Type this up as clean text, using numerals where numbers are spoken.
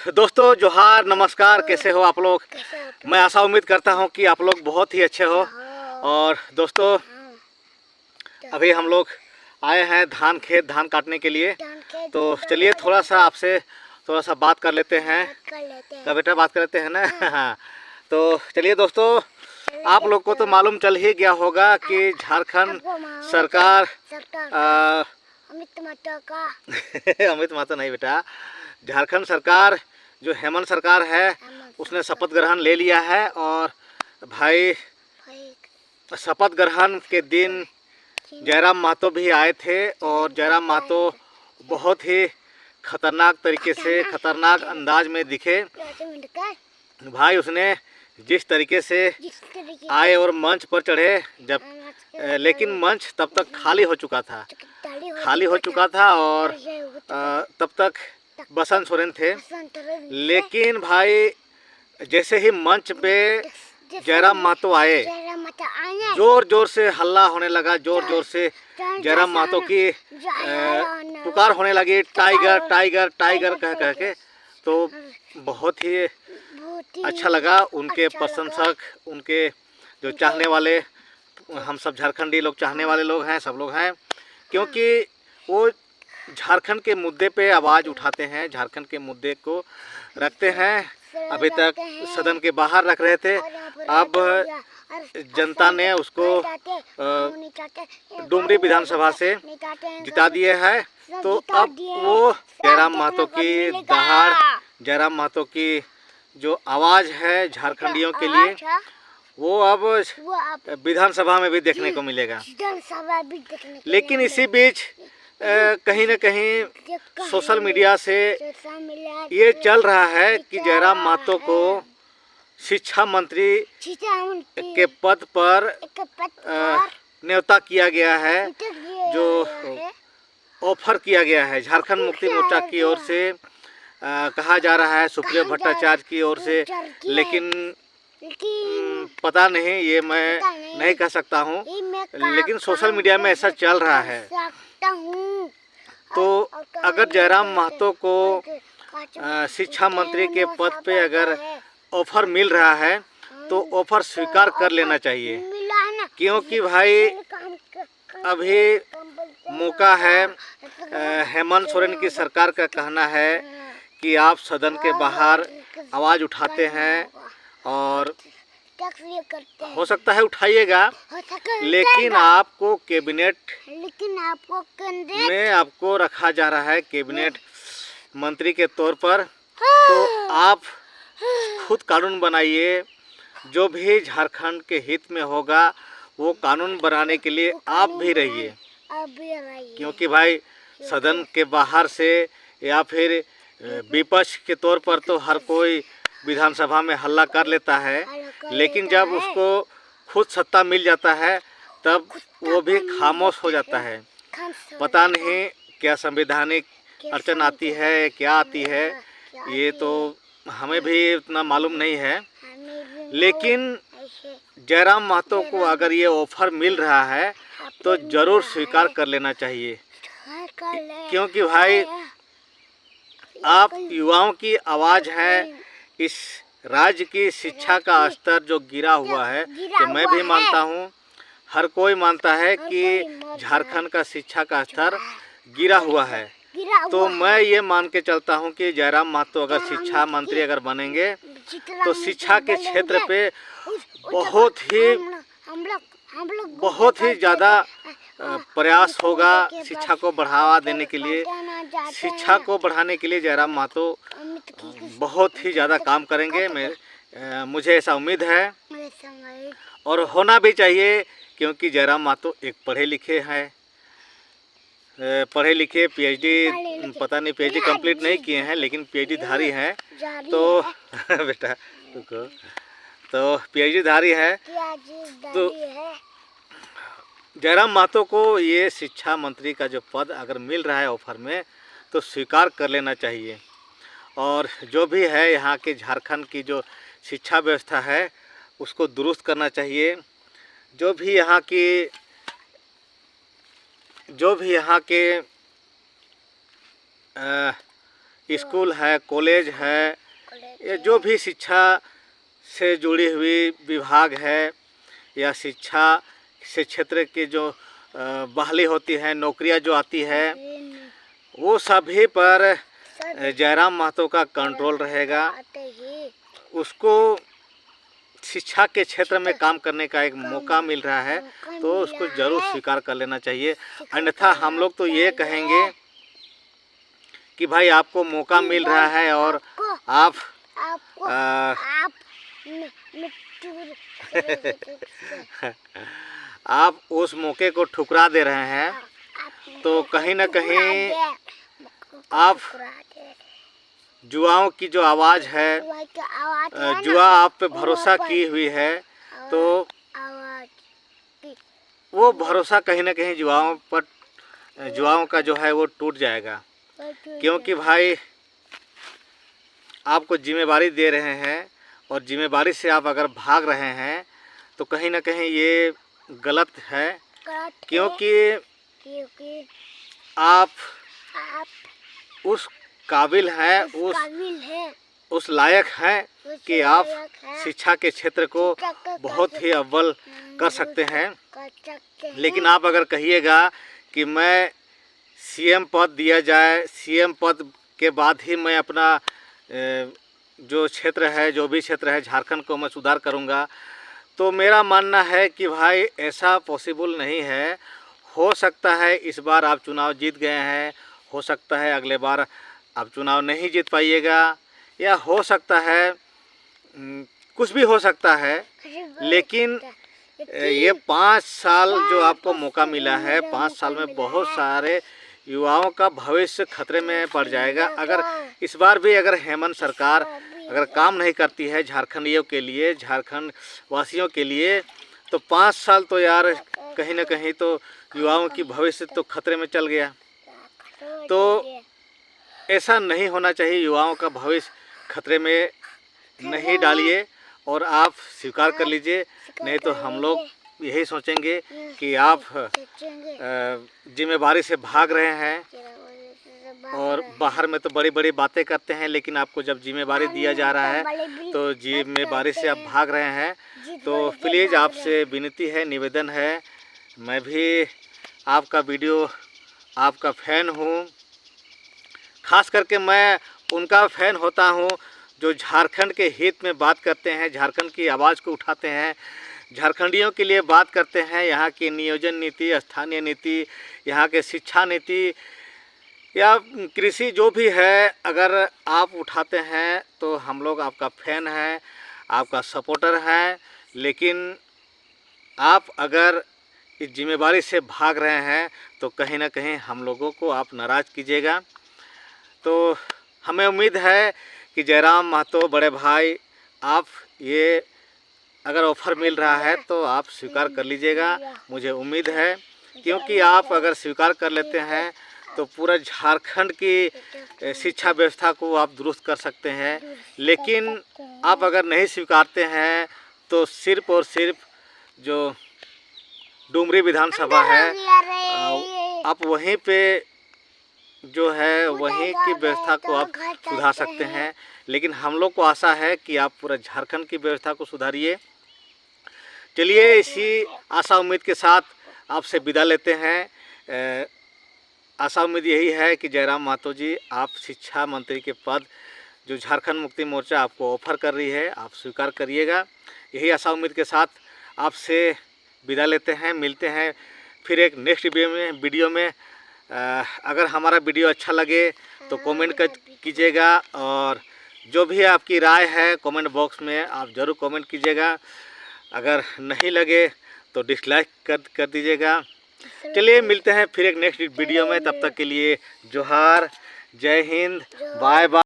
दोस्तों जोहार नमस्कार, कैसे हो आप लोग। मैं आशा उम्मीद करता हूं कि आप लोग बहुत ही अच्छे हो। और दोस्तों अभी हम लोग आए हैं धान खेत धान काटने के लिए। तो चलिए थोड़ा सा बात कर लेते हैं। तो बेटा बात कर लेते हैं ना। तो चलिए दोस्तों, आप लोग को तो मालूम चल ही गया होगा कि झारखंड सरकार अमित माता नहीं बेटा, झारखंड सरकार जो हेमंत सरकार है उसने शपथ ग्रहण ले लिया है। और भाई शपथ ग्रहण के दिन जयराम महतो भी आए थे और जयराम महतो बहुत ही खतरनाक तरीके से खतरनाक अंदाज में दिखे। भाई उसने जिस तरीके से आए और मंच पर चढ़े, जब लेकिन मंच तब तक खाली हो चुका था और तब तक बसंत सोरेन थे। लेकिन भाई जैसे ही मंच पे जयराम महतो आए, जोर जोर से हल्ला होने लगा, जोर जोर से जयराम महतो की पुकार होने लगी, टाइगर टाइगर टाइगर कह कह के। तो बहुत ही अच्छा लगा। उनके प्रशंसक, उनके जो चाहने वाले, हम सब झारखंडी लोग चाहने वाले लोग हैं, सब लोग हैं, क्योंकि वो झारखंड के मुद्दे पे आवाज़ उठाते हैं, झारखंड के मुद्दे को रखते हैं। अभी तक सदन के बाहर रख रहे थे, अब जनता ने उसको डुमरी विधानसभा से जिता दिए है। तो अब वो जयराम महतो की दहाड़, जयराम महतो की जो आवाज़ है झारखंडियों के लिए, वो अब विधानसभा में भी देखने को मिलेगा। लेकिन इसी बीच कहीं न कहीं सोशल मीडिया से ये चल रहा है कि जयराम महतो को शिक्षा मंत्री के पद पर न्योता किया गया है, जो ऑफर किया गया है झारखंड मुक्ति मोर्चा की ओर से। कहा जा रहा है सुप्रियो भट्टाचार्य की ओर से, लेकिन पता नहीं, ये मैं नहीं कह सकता हूँ, लेकिन सोशल मीडिया में ऐसा चल रहा है। तो अगर जयराम महतो को शिक्षा मंत्री के पद पे अगर ऑफर मिल रहा है तो ऑफर स्वीकार कर लेना चाहिए, क्योंकि भाई अभी मौका है। हेमंत सोरेन की सरकार का कहना है कि आप सदन के बाहर आवाज़ उठाते हैं और हो सकता है उठाइएगा, लेकिन आपको कैबिनेट में आपको रखा जा रहा है कैबिनेट मंत्री के तौर पर। तो आप खुद कानून बनाइए, जो भी झारखंड के हित में होगा वो कानून बनाने के लिए आप भी रहिए, क्योंकि भाई सदन के बाहर से या फिर विपक्ष के तौर पर तो हर कोई विधानसभा में हल्ला कर लेता है, लेकिन जब उसको खुद सत्ता मिल जाता है तब वो भी खामोश हो जाता है। पता नहीं क्या संवैधानिक अड़चन आती है, क्या आती है, ये तो हमें भी उतना मालूम नहीं है। लेकिन जयराम महतो को अगर ये ऑफर मिल रहा है तो ज़रूर स्वीकार कर लेना चाहिए, क्योंकि भाई आप युवाओं की आवाज़ है। इस राज्य की शिक्षा का स्तर जो गिरा हुआ है, कि मैं भी मानता हूँ, हर कोई मानता है कि झारखंड का शिक्षा का स्तर गिरा हुआ है। तो मैं ये मान के चलता हूँ कि जयराम महतो अगर शिक्षा मंत्री अगर बनेंगे तो शिक्षा के क्षेत्र पे बहुत ही ज़्यादा प्रयास होगा शिक्षा को बढ़ावा देने के लिए। शिक्षा को बढ़ाने के लिए जयराम महतो बहुत ही ज़्यादा काम करेंगे, मुझे ऐसा उम्मीद है, और होना भी चाहिए, क्योंकि जयराम महतो एक पढ़े लिखे हैं, पीएचडी, पता नहीं पीएचडी कंप्लीट नहीं किए हैं, लेकिन पीएचडी धारी हैं। तो बेटा रुको, तो पीएचडी धारी है। तो जयराम महतो को ये शिक्षा मंत्री का जो पद अगर मिल रहा है ऑफर में, तो स्वीकार कर लेना चाहिए। और जो भी है यहाँ के झारखंड की जो शिक्षा व्यवस्था है उसको दुरुस्त करना चाहिए। जो भी यहाँ के स्कूल है, कॉलेज है, ये जो भी शिक्षा से जुड़ी हुई विभाग है या शिक्षा से क्षेत्र की जो बहाली होती है, नौकरियां जो आती है, वो सभी पर जयराम महतो का कंट्रोल रहेगा। उसको शिक्षा के क्षेत्र में काम करने का एक मौका मिल रहा है तो उसको ज़रूर स्वीकार कर लेना चाहिए। अन्यथा हम लोग तो ये कहेंगे कि भाई आपको मौका मिल रहा है और आप उस मौके को ठुकरा दे रहे हैं, तो कहीं ना कहीं आप जुआओं की जो आवाज़ है, जुआ आप पे भरोसा की हुई है, तो वो भरोसा कहीं ना कहीं जुआओं का जो है वो टूट जाएगा। क्योंकि भाई आपको जिम्मेवारी दे रहे हैं और जिम्मेवारी से आप अगर भाग रहे हैं तो कहीं ना कहीं ये गलत है। क्योंकि आप उस काबिल हैं, उस लायक हैं कि आप शिक्षा के क्षेत्र को बहुत ही अव्वल कर सकते हैं। लेकिन आप अगर कहिएगा कि मैं सीएम पद दिया जाए, सीएम पद के बाद ही मैं अपना जो क्षेत्र है, जो भी क्षेत्र है झारखंड को मैं सुधार करूंगा, तो मेरा मानना है कि भाई ऐसा पॉसिबल नहीं है। हो सकता है इस बार आप चुनाव जीत गए हैं, हो सकता है अगले बार आप चुनाव नहीं जीत पाइएगा, या हो सकता है कुछ भी हो सकता है। लेकिन ये 5 साल जो आपको मौका मिला है, 5 साल में बहुत सारे युवाओं का भविष्य खतरे में पड़ जाएगा। अगर इस बार भी अगर हेमंत सरकार अगर काम नहीं करती है झारखंडियों के लिए, झारखंड वासियों के लिए, तो 5 साल तो यार कहीं ना कहीं तो युवाओं की भविष्य तो खतरे में चल गया। तो ऐसा नहीं होना चाहिए, युवाओं का भविष्य खतरे में नहीं डालिए और आप स्वीकार कर लीजिए। नहीं तो हम लोग यही सोचेंगे कि आप जिम्मेवारी से भाग रहे हैं और बाहर में तो बड़ी बड़ी बातें करते हैं, लेकिन आपको जब जिम्मेवारी दिया जा रहा है तो जिम्मेवारी से आप भाग रहे हैं। तो प्लीज़ आपसे विनती है, निवेदन है, मैं भी आपका वीडियो, आपका फ़ैन हूँ। खास करके मैं उनका फ़ैन होता हूँ जो झारखंड के हित में बात करते हैं, झारखंड की आवाज़ को उठाते हैं, झारखंडियों के लिए बात करते हैं। यहाँ की नियोजन नीति, स्थानीय नीति, यहाँ के शिक्षा नीति या कृषि जो भी है, अगर आप उठाते हैं तो हम लोग आपका फ़ैन हैं, आपका सपोर्टर हैं। लेकिन आप अगर इस जिम्मेवारी से भाग रहे हैं तो कहीं ना कहीं हम लोगों को आप नाराज़ कीजिएगा। तो हमें उम्मीद है कि जयराम महतो बड़े भाई, आप ये अगर ऑफ़र मिल रहा है तो आप स्वीकार कर लीजिएगा, मुझे उम्मीद है। क्योंकि आप अगर स्वीकार कर लेते हैं तो पूरा झारखंड की शिक्षा व्यवस्था को आप दुरुस्त कर सकते हैं। लेकिन आप अगर नहीं स्वीकारते हैं तो सिर्फ़ और सिर्फ जो डुमरी विधानसभा है, आप वहीं पे जो है वहीं की व्यवस्था को आप सुधार सकते हैं। लेकिन हम लोग को आशा है कि आप पूरा झारखंड की व्यवस्था को सुधारिए। चलिए, इसी आशा उम्मीद के साथ आपसे विदा लेते हैं। आशा उम्मीद यही है कि जयराम महतो जी, आप शिक्षा मंत्री के पद जो झारखंड मुक्ति मोर्चा आपको ऑफ़र कर रही है, आप स्वीकार करिएगा। यही आशा उम्मीद के साथ आपसे विदा लेते हैं। मिलते हैं फिर एक नेक्स्ट वीडियो में। अगर हमारा वीडियो अच्छा लगे तो कमेंट कीजिएगा, और जो भी आपकी राय है कमेंट बॉक्स में आप ज़रूर कमेंट कीजिएगा। अगर नहीं लगे तो डिसलाइक कर दीजिएगा। चलिए, मिलते हैं फिर एक नेक्स्ट वीडियो में। तब तक के लिए जोहार, जय हिंद, बाय बाय।